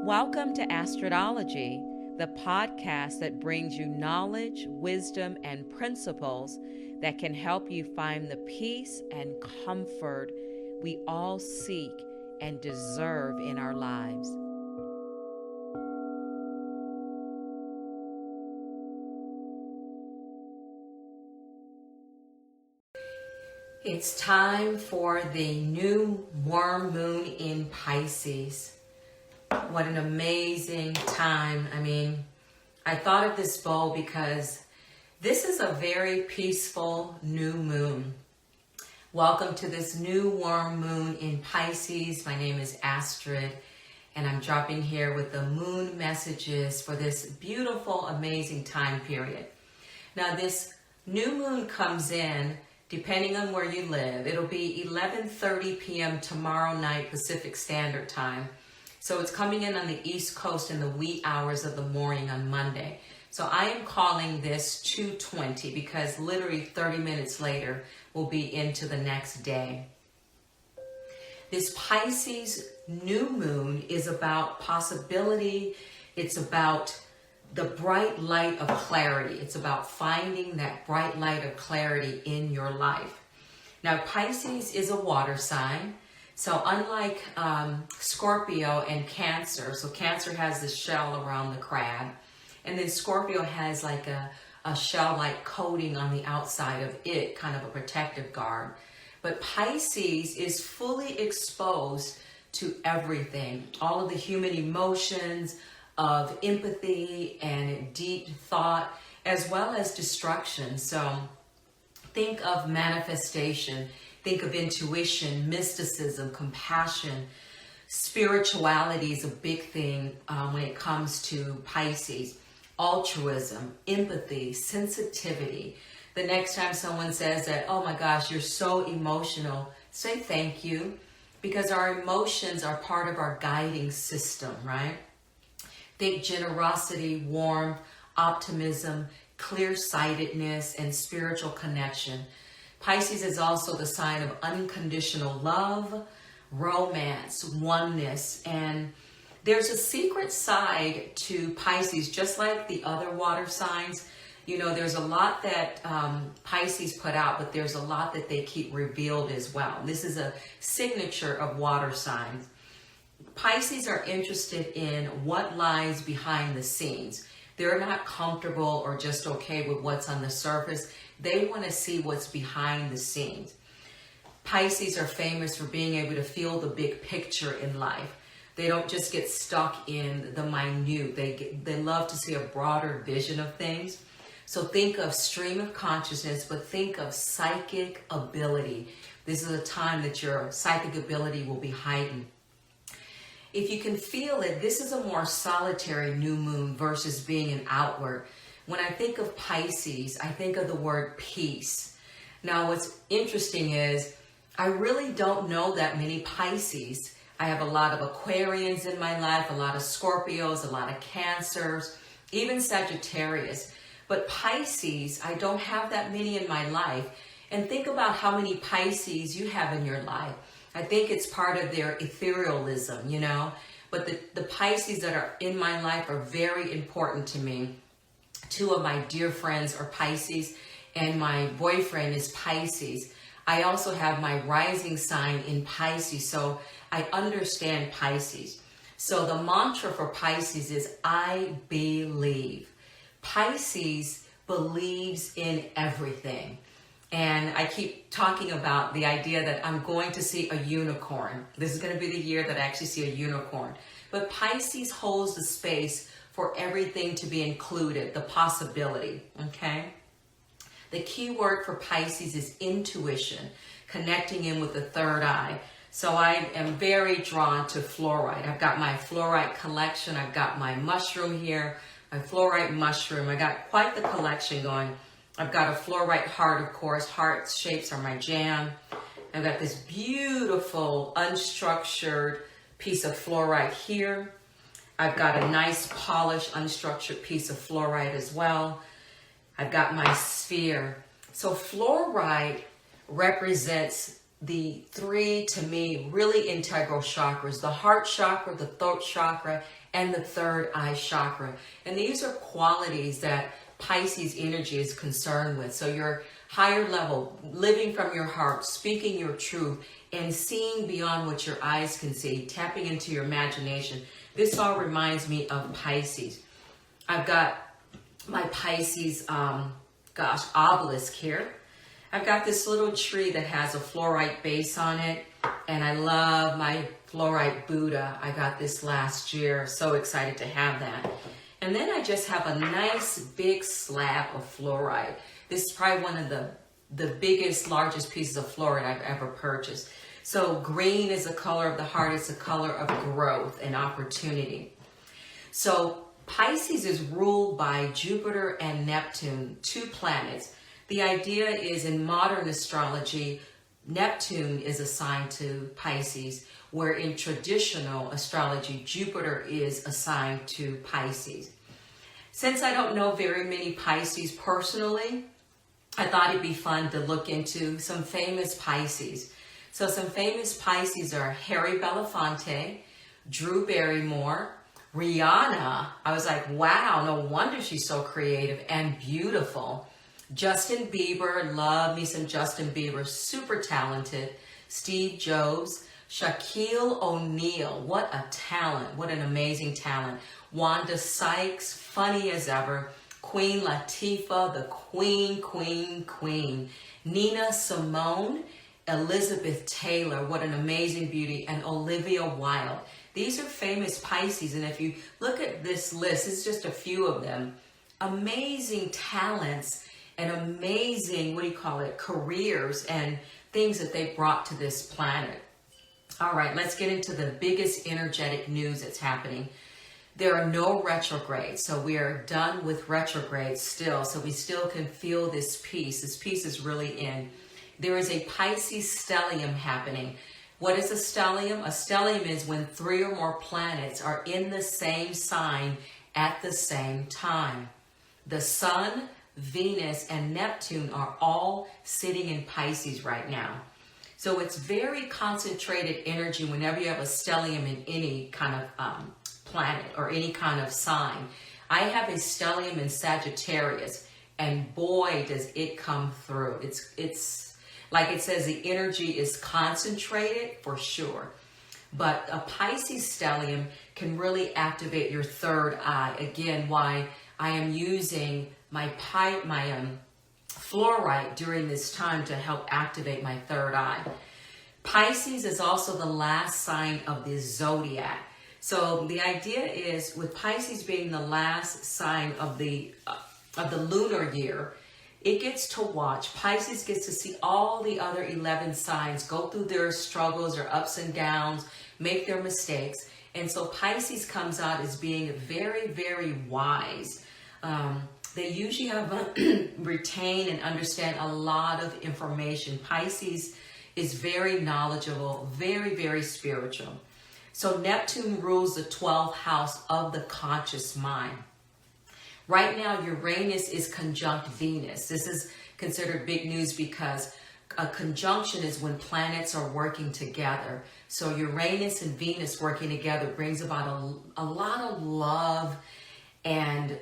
Welcome to Astrodology, the podcast that brings you knowledge, wisdom, and principles that can help you find the peace and comfort we all seek and deserve in our lives. It's time for the new warm moon in Pisces. What an amazing time. I thought of this bowl because this is a very peaceful new moon. Welcome to this new warm moon in Pisces. My name is Astrid, and I'm dropping here with the moon messages for this beautiful, amazing time period. Now, this new moon comes in, depending on where you live, it'll be 11:30 p.m. tomorrow night, Pacific Standard Time. So it's coming in on the East Coast in the wee hours of the morning on Monday. So I am calling this 2:20 because literally 30 minutes later, we'll be into the next day. This Pisces new moon is about possibility. It's about the bright light of clarity. It's about finding that bright light of clarity in your life. Now, Pisces is a water sign. So unlike Scorpio and Cancer, so Cancer has this shell around the crab, and then Scorpio has like a shell-like coating on the outside of it, kind of a protective guard. But Pisces is fully exposed to everything, all of the human emotions of empathy and deep thought, as well as destruction. So think of manifestation. Think of intuition, mysticism, compassion. Spirituality is a big thing when it comes to Pisces. Altruism, empathy, sensitivity. The next time someone says that, oh my gosh, you're so emotional, say thank you, because our emotions are part of our guiding system, right? Think generosity, warmth, optimism, clear-sightedness, and spiritual connection. Pisces is also the sign of unconditional love, romance, oneness, and there's a secret side to Pisces, just like the other water signs. You know, there's a lot that Pisces put out, but there's a lot that they keep revealed as well. This is a signature of water signs. Pisces are interested in what lies behind the scenes. They're not comfortable or just okay with what's on the surface. They want to see what's behind the scenes. Pisces are famous for being able to feel the big picture in life. They don't just get stuck in the minute. They love to see a broader vision of things. So think of stream of consciousness, but think of psychic ability. This is a time that your psychic ability will be heightened. If you can feel it, this is a more solitary new moon versus being an outward. When I think of Pisces, I think of the word peace. Now, what's interesting is I really don't know that many Pisces. I have a lot of Aquarians in my life, a lot of Scorpios, a lot of Cancers, even Sagittarius. But Pisces, I don't have that many in my life. And think about how many Pisces you have in your life. I think it's part of their etherealism, you know. But the Pisces that are in my life are very important to me. Two of my dear friends are Pisces, and my boyfriend is Pisces. I also have my rising sign in Pisces, so I understand Pisces. So the mantra for Pisces is, I believe. Pisces believes in everything. And I keep talking about the idea that I'm going to see a unicorn. This is going to be the year that I actually see a unicorn. But Pisces holds the space for everything to be included, the possibility, okay? The key word for Pisces is intuition, connecting in with the third eye. So I am very drawn to fluorite. I've got my fluorite collection. I've got my mushroom here, my fluorite mushroom. I got quite the collection going. I've got a fluorite heart, of course. Heart shapes are my jam. I've got this beautiful, unstructured piece of fluorite here. I've got a nice, polished, unstructured piece of fluorite as well. I've got my sphere. So fluorite represents the three, to me, really integral chakras: the heart chakra, the throat chakra, and the third eye chakra. And these are qualities that Pisces energy is concerned with. So your higher level, living from your heart, speaking your truth, and seeing beyond what your eyes can see, tapping into your imagination. This all reminds me of Pisces. I've got my Pisces, obelisk here. I've got this little tree that has a fluorite base on it, and I love my fluorite Buddha. I got this last year. So excited to have that. And then I just have a nice big slab of fluorite. This is probably one of the biggest, largest pieces of fluorite I've ever purchased. So green is the color of the heart. It's the color of growth and opportunity. So Pisces is ruled by Jupiter and Neptune, two planets. The idea is in modern astrology, Neptune is assigned to Pisces, where in traditional astrology, Jupiter is assigned to Pisces. Since I don't know very many Pisces personally, I thought it'd be fun to look into some famous Pisces. So some famous Pisces are Harry Belafonte, Drew Barrymore, Rihanna. I was like, wow, no wonder she's so creative and beautiful. Justin Bieber, love me some Justin Bieber, super talented. Steve Jobs, Shaquille O'Neal, what a talent, what an amazing talent. Wanda Sykes, funny as ever. Queen Latifah, the queen. Nina Simone, Elizabeth Taylor, what an amazing beauty, and Olivia Wilde. These are famous Pisces, and if you look at this list, it's just a few of them. Amazing talents and amazing, careers and things that they brought to this planet. All right, let's get into the biggest energetic news that's happening. There are no retrogrades, so we are done with retrogrades still, so we still can feel this peace. This peace is really in. There is a Pisces stellium happening. What is a stellium? A stellium is when 3 or more planets are in the same sign at the same time. The Sun, Venus, and Neptune are all sitting in Pisces right now. So it's very concentrated energy whenever you have a stellium in any kind of planet or any kind of sign. I have a stellium in Sagittarius, and boy, does it come through. It's like it says, the energy is concentrated for sure. But a Pisces stellium can really activate your third eye. Again, why I am using my fluorite during this time to help activate my third eye. Pisces is also the last sign of the zodiac. So the idea is, with Pisces being the last sign of the lunar year, it gets to watch. Pisces gets to see all the other 11 signs go through their struggles or ups and downs, make their mistakes. And so Pisces comes out as being very, very wise. They usually have retain and understand a lot of information. Pisces is very knowledgeable, very, very spiritual. So Neptune rules the 12th house of the conscious mind. Right now, Uranus is conjunct Venus. This is considered big news because a conjunction is when planets are working together. So Uranus and Venus working together brings about a lot of love and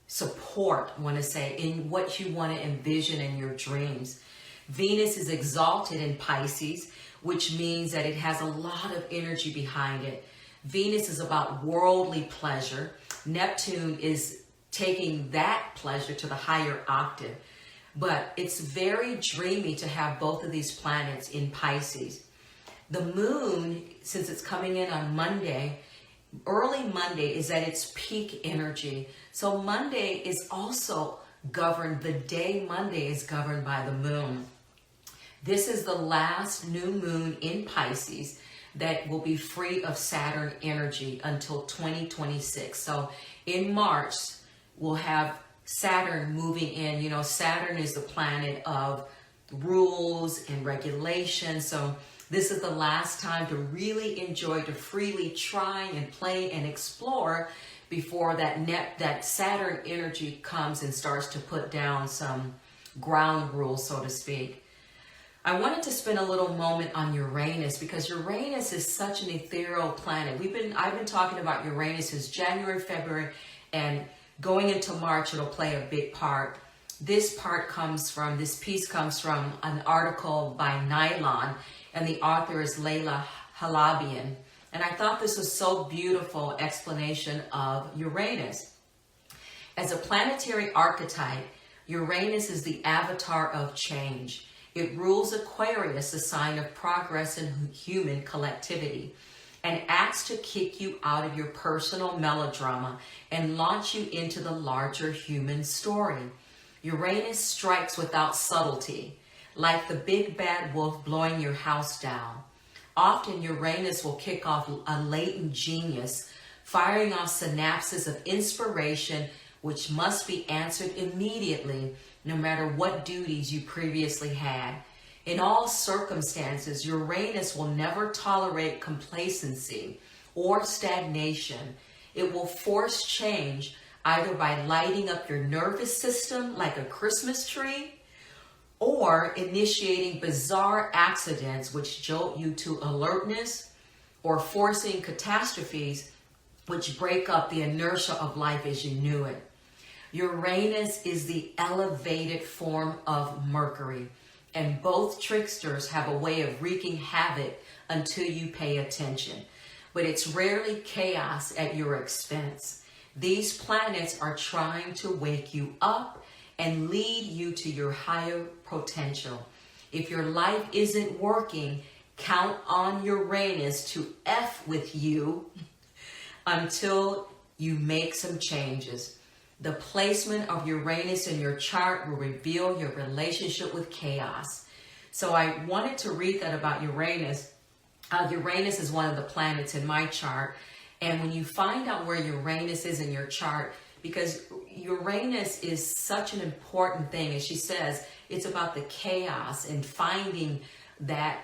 support, I want to say, in what you want to envision in your dreams. Venus is exalted in Pisces, which means that it has a lot of energy behind it. Venus is about worldly pleasure. Neptune is taking that pleasure to the higher octave. But it's very dreamy to have both of these planets in Pisces. The moon, since it's coming in on Monday, early Monday is at its peak energy. So Monday is also governed, the day Monday is governed by the moon. This is the last new moon in Pisces that will be free of Saturn energy until 2026. So in March, we'll have Saturn moving in. You know, Saturn is the planet of rules and regulations. So this is the last time to really enjoy, to freely try and play and explore before that Saturn energy comes and starts to put down some ground rules, so to speak. I wanted to spend a little moment on Uranus because Uranus is such an ethereal planet. I've been talking about Uranus since January, February, and going into March, it'll play a big part. This piece comes from an article by Nylon, and the author is Layla Halabian. And I thought this was so beautiful explanation of Uranus. As a planetary archetype, Uranus is the avatar of change. It rules Aquarius, a sign of progress and human collectivity, and acts to kick you out of your personal melodrama and launch you into the larger human story. Uranus strikes without subtlety, like the big bad wolf blowing your house down. Often Uranus will kick off a latent genius, firing off synapses of inspiration which must be answered immediately, no matter what duties you previously had. In all circumstances, Uranus will never tolerate complacency or stagnation. It will force change either by lighting up your nervous system like a Christmas tree, or initiating bizarre accidents which jolt you to alertness, or forcing catastrophes which break up the inertia of life as you knew it. Uranus is the elevated form of Mercury, and both tricksters have a way of wreaking havoc until you pay attention. But it's rarely chaos at your expense. These planets are trying to wake you up and lead you to your higher potential. If your life isn't working, count on Uranus to F with you until you make some changes. The placement of Uranus in your chart will reveal your relationship with chaos. So I wanted to read that about Uranus. Uranus is one of the planets in my chart. And when you find out where Uranus is in your chart, because Uranus is such an important thing, as she says, it's about the chaos and finding that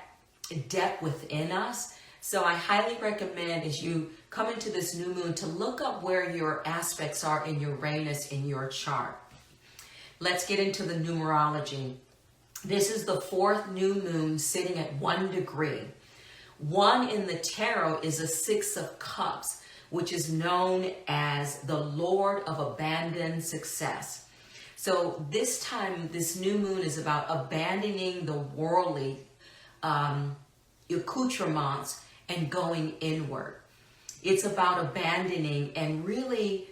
depth within us. So I highly recommend, as you come into this new moon, to look up where your aspects are in Uranus in your chart. Let's get into the numerology. This is the fourth new moon sitting at 1 degree. 1 in the tarot is a 6 of Cups, which is known as the Lord of Abandoned Success. So this time, this new moon is about abandoning the worldly accoutrements and going inward. It's about abandoning and really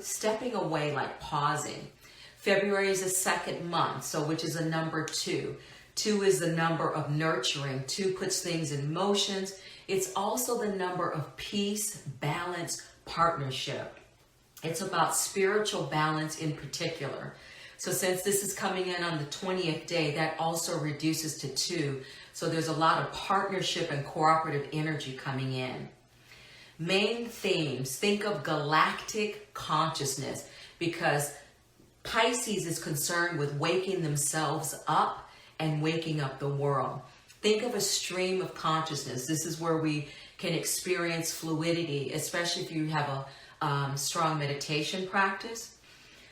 stepping away, like pausing. February is the second month, so which is a number 2. 2 is the number of nurturing. 2 puts things in motions. It's also the number of peace, balance, partnership. It's about spiritual balance in particular. So since this is coming in on the 20th day, that also reduces to 2. So there's a lot of partnership and cooperative energy coming in. Main themes, think of galactic consciousness, because Pisces is concerned with waking themselves up and waking up the world. Think of a stream of consciousness. This is where we can experience fluidity, especially if you have a strong meditation practice.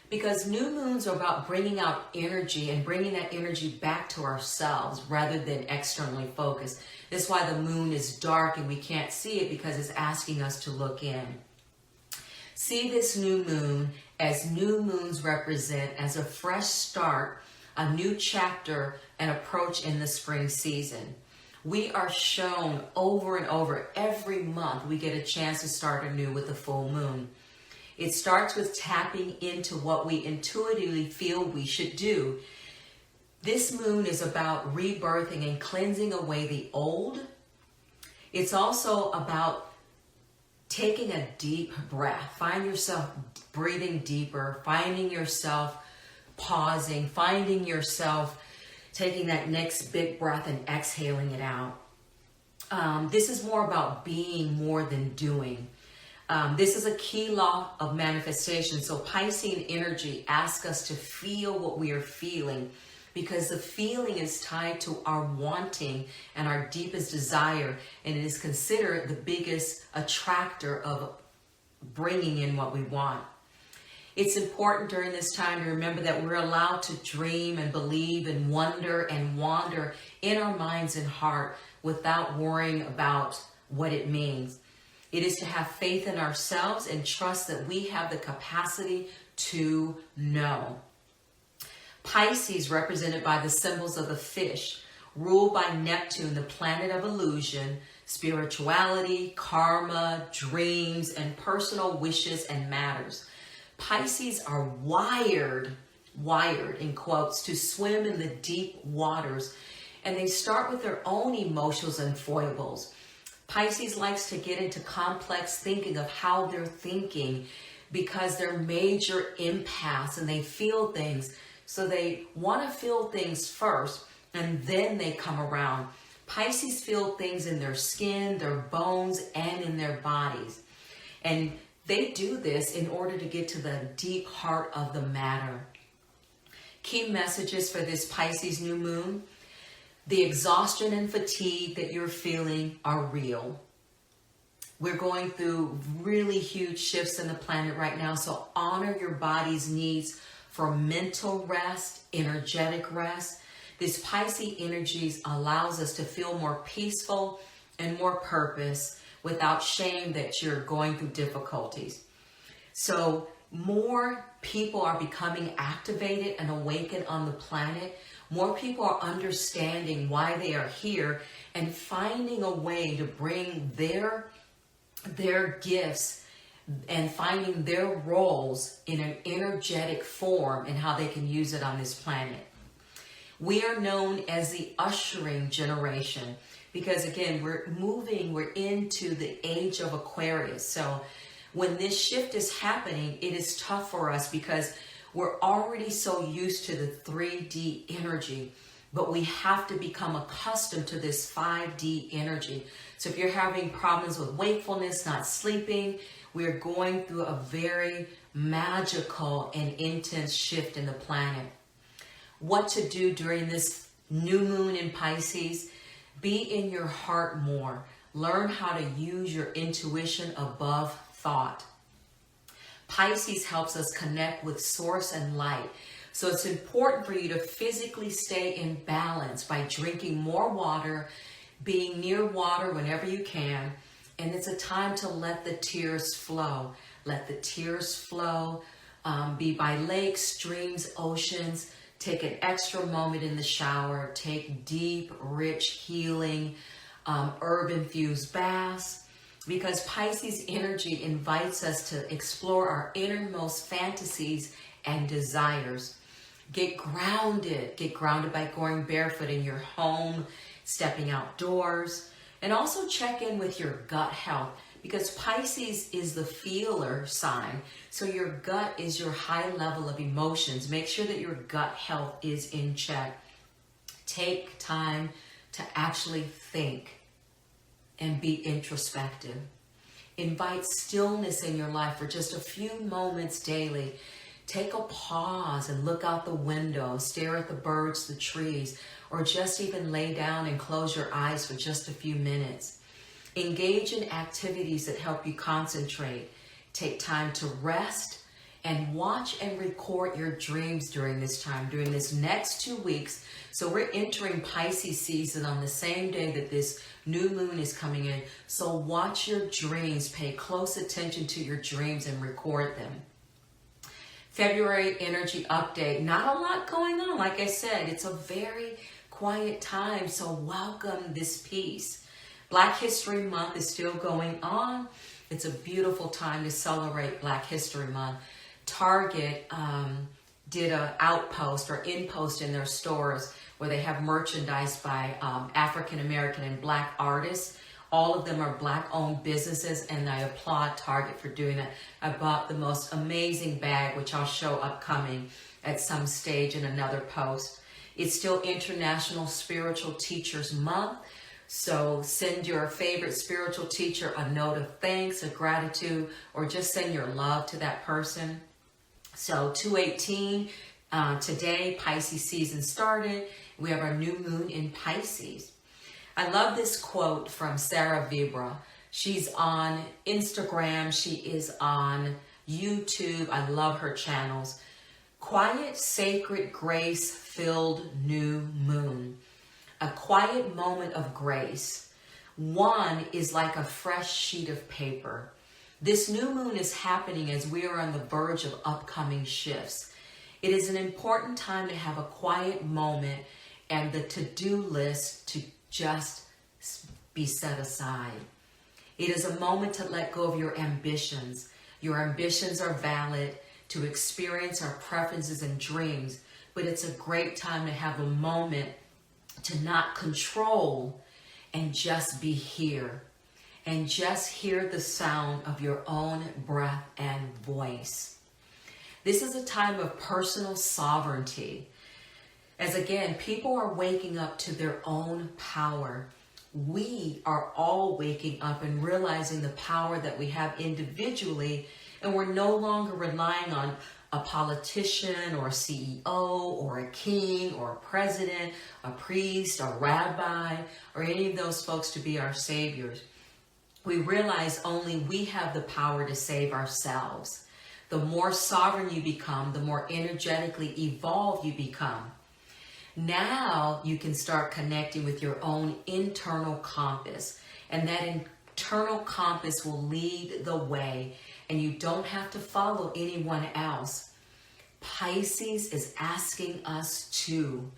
Because new moons are about bringing out energy and bringing that energy back to ourselves rather than externally focused. That's why the moon is dark and we can't see it, because it's asking us to look in. See this new moon as new moons represent as a fresh start, a new chapter, and approach in the spring season. We are shown over and over every month we get a chance to start anew with the full moon. It starts with tapping into what we intuitively feel we should do. This moon is about rebirthing and cleansing away the old. It's also about taking a deep breath. Find yourself breathing deeper, finding yourself pausing, finding yourself taking that next big breath and exhaling it out. This is more about being more than doing. This is a key law of manifestation. So Piscean energy asks us to feel what we are feeling, because the feeling is tied to our wanting and our deepest desire, and it is considered the biggest attractor of bringing in what we want. It's important during this time to remember that we're allowed to dream and believe and wonder and wander in our minds and heart without worrying about what it means. It is to have faith in ourselves and trust that we have the capacity to know. Pisces, represented by the symbols of the fish, ruled by Neptune, the planet of illusion, spirituality, karma, dreams, and personal wishes and matters. Pisces are wired in quotes, to swim in the deep waters, and they start with their own emotions and foibles. Pisces likes to get into complex thinking of how they're thinking because they're major empaths and they feel things. So they want to feel things first and then they come around. Pisces feel things in their skin, their bones, and in their bodies. And they do this in order to get to the deep heart of the matter. Key messages for this Pisces new moon. The exhaustion and fatigue that you're feeling are real. We're going through really huge shifts in the planet right now, so honor your body's needs for mental rest, energetic rest. This Pisces energies allows us to feel more peaceful and more purpose without shame that you're going through difficulties. So more people are becoming activated and awakened on the planet. More people are understanding why they are here and finding a way to bring their gifts and finding their roles in an energetic form and how they can use it on this planet. We are known as the ushering generation because, again, we're into the age of Aquarius. So when this shift is happening, it is tough for us because we're already so used to the 3D energy, but we have to become accustomed to this 5D energy. So if you're having problems with wakefulness, not sleeping, we're going through a very magical and intense shift in the planet. What to do during this new moon in Pisces? Be in your heart more. Learn how to use your intuition above thought. Pisces helps us connect with source and light. So it's important for you to physically stay in balance by drinking more water, being near water whenever you can. And it's a time to let the tears flow. Let the tears flow. Be by lakes, streams, oceans. Take an extra moment in the shower. Take deep, rich, healing, herb-infused baths. Because Pisces energy invites us to explore our innermost fantasies and desires. Get grounded. Get grounded by going barefoot in your home, stepping outdoors, and also check in with your gut health because Pisces is the feeler sign. So your gut is your high level of emotions. Make sure that your gut health is in check. Take time to actually think and be introspective. Invite stillness in your life for just a few moments daily. Take a pause and look out the window, stare at the birds, the trees, or just even lay down and close your eyes for just a few minutes. Engage in activities that help you concentrate. Take time to rest and watch and record your dreams during this time, during this next 2 weeks. So we're entering Pisces season on the same day that this new moon is coming in. So watch your dreams, pay close attention to your dreams and record them. February energy update. Not a lot going on. Like I said, it's a very quiet time. So welcome this peace. Black History Month is still going on. It's a beautiful time to celebrate Black History Month. Target did an outpost or in-post in their stores where they have merchandise by African American and Black artists. All of them are Black-owned businesses, and I applaud Target for doing that. I bought the most amazing bag, which I'll show upcoming at some stage in another post. It's still International Spiritual Teachers Month, so send your favorite spiritual teacher a note of thanks, of gratitude, or just send your love to that person. So 2/18, today, Pisces season started. We have our new moon in Pisces. I love this quote from Sarah Vibra. She's on Instagram. She is on YouTube. I love her channels. Quiet, sacred, grace-filled new moon. A quiet moment of grace. One is like a fresh sheet of paper. This new moon is happening as we are on the verge of upcoming shifts. It is an important time to have a quiet moment and the to-do list to just be set aside. It is a moment to let go of your ambitions. Your ambitions are valid, to experience our preferences and dreams, but it's a great time to have a moment to not control and just be here. And just hear the sound of your own breath and voice. This is a time of personal sovereignty. As again, people are waking up to their own power. We are all waking up and realizing the power that we have individually, and we're no longer relying on a politician or a CEO or a king or a president, a priest, a rabbi, or any of those folks to be our saviors. We realize only we have the power to save ourselves. The more sovereign you become, the more energetically evolved you become. Now you can start connecting with your own internal compass, and that internal compass will lead the way, and you don't have to follow anyone else. Pisces is asking us to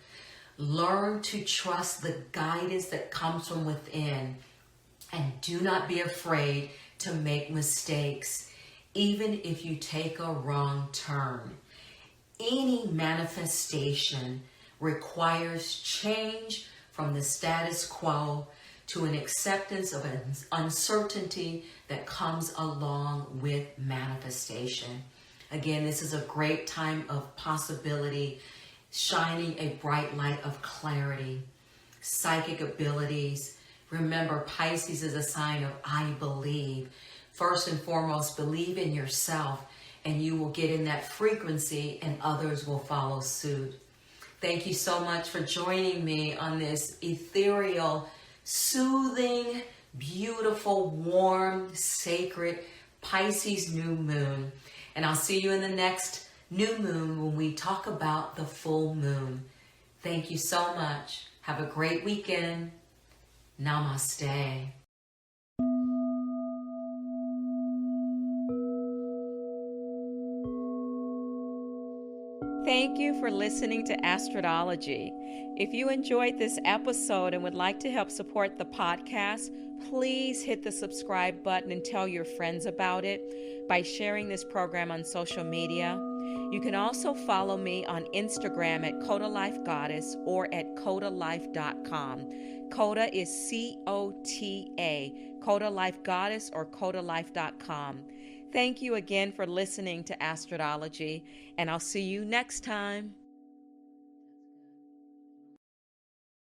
learn to trust the guidance that comes from within. And do not be afraid to make mistakes, even if you take a wrong turn. Any manifestation requires change from the status quo to an acceptance of an uncertainty that comes along with manifestation. Again, this is a great time of possibility, shining a bright light of clarity, psychic abilities. Remember, Pisces is a sign of I believe. First and foremost, believe in yourself, and you will get in that frequency and others will follow suit. Thank you so much for joining me on this ethereal, soothing, beautiful, warm, sacred Pisces new moon. And I'll see you in the next new moon when we talk about the full moon. Thank you so much. Have a great weekend. Namaste. Thank you for listening to Astrodology. If you enjoyed this episode and would like to help support the podcast, please hit the subscribe button and tell your friends about it by sharing this program on social media. You can also follow me on Instagram at Coda Life Goddess or at CodaLife.com. Coda is C-O-T-A, Coda Life Goddess or CodaLife.com. Thank you again for listening to Astrodology, and I'll see you next time.